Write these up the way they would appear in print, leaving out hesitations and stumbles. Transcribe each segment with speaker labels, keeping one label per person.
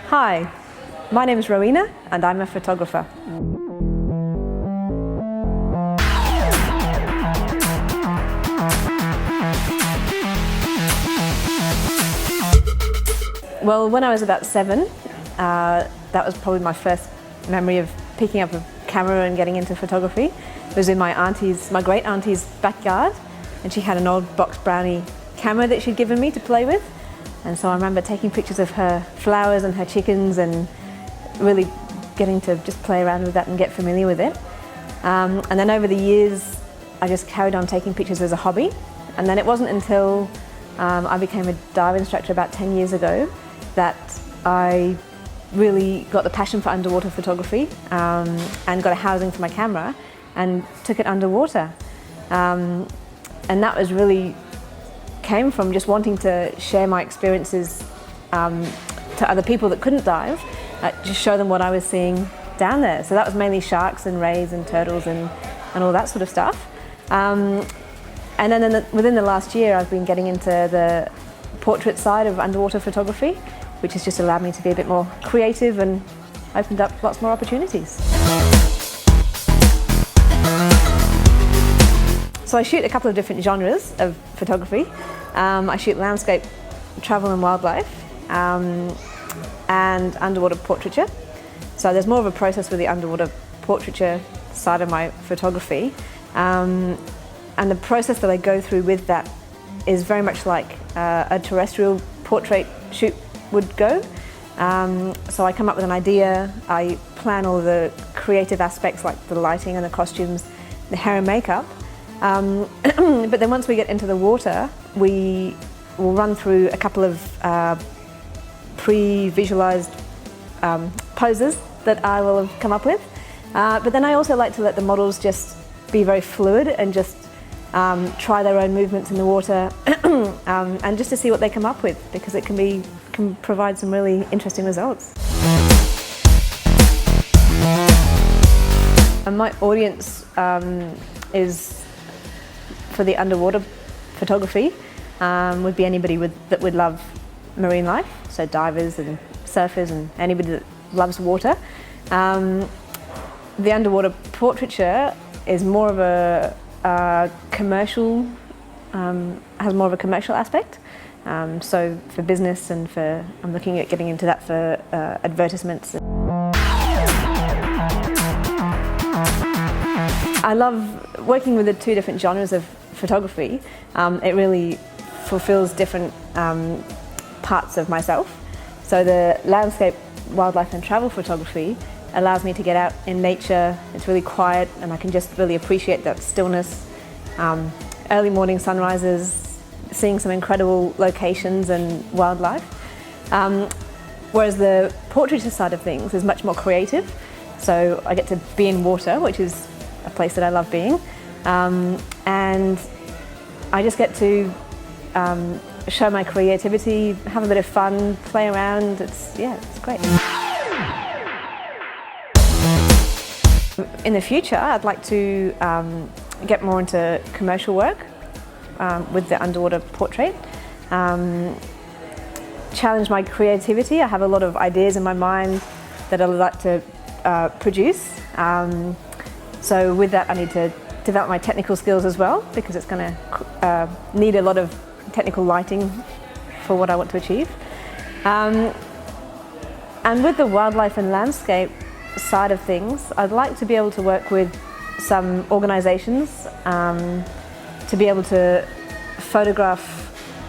Speaker 1: Hi, my name is Rowena and I'm a photographer. Well, when I was about 7, that was probably my first memory of picking up a camera and getting into photography. It was in my great auntie's backyard, and she had an old box brownie camera that she'd given me to play with. And so I remember taking pictures of her flowers and her chickens and really getting to just play around with that and get familiar with it. And then over the years, I just carried on taking pictures as a hobby. And then it wasn't until I became a dive instructor about 10 years ago that I really got the passion for underwater photography and got a housing for my camera and took it underwater. And that was really came from just wanting to share my experiences to other people that couldn't dive, just show them what I was seeing down there. So that was mainly sharks and rays and turtles and all that sort of stuff. And then within the last year, I've been getting into the portrait side of underwater photography, which has just allowed me to be a bit more creative and opened up lots more opportunities. So I shoot a couple of different genres of photography. I shoot landscape, travel and wildlife, and underwater portraiture. So there's more of a process with the underwater portraiture side of my photography. And the process that I go through with that is very much like a terrestrial portrait shoot would go. So I come up with an idea, I plan all the creative aspects like the lighting and the costumes, the hair and makeup. But then once we get into the water, we will run through a couple of pre-visualized poses that I will have come up with. But then I also like to let the models just be very fluid and just try their own movements in the water and just to see what they come up with, because it can provide some really interesting results. And my audience is for the underwater photography would be anybody that would love marine life, so divers and surfers and anybody that loves water. The underwater portraiture is more of a commercial, has more of a commercial aspect. So for business and I'm looking at getting into that for advertisements. I love working with the two different genres of photography. It really fulfills different parts of myself. So the landscape, wildlife and travel photography allows me to get out in nature. It's really quiet and I can just really appreciate that stillness. Early morning sunrises, seeing some incredible locations and wildlife. Whereas the portraiture side of things is much more creative. So I get to be in water, which is a place that I love being. And I just get to show my creativity, have a bit of fun, play around. It's great. In the future, I'd like to get more into commercial work with the underwater portrait. Challenge my creativity. I have a lot of ideas in my mind that I'd like to produce. So with that, I need to develop my technical skills as well, because it's going to need a lot of technical lighting for what I want to achieve. And with the wildlife and landscape side of things, I'd like to be able to work with some organisations to be able to photograph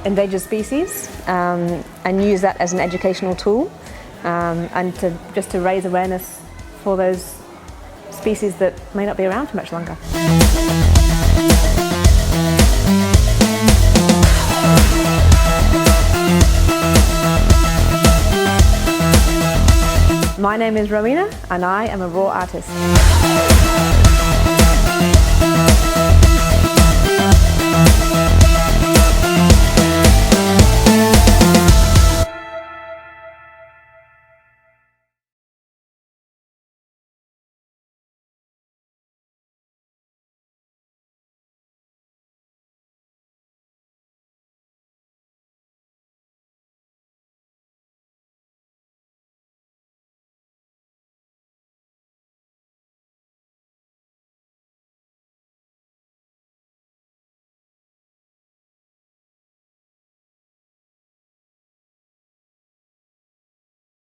Speaker 1: endangered species and use that as an educational tool and just to raise awareness for those species that may not be around for much longer. My name is Rowena and I am a raw artist.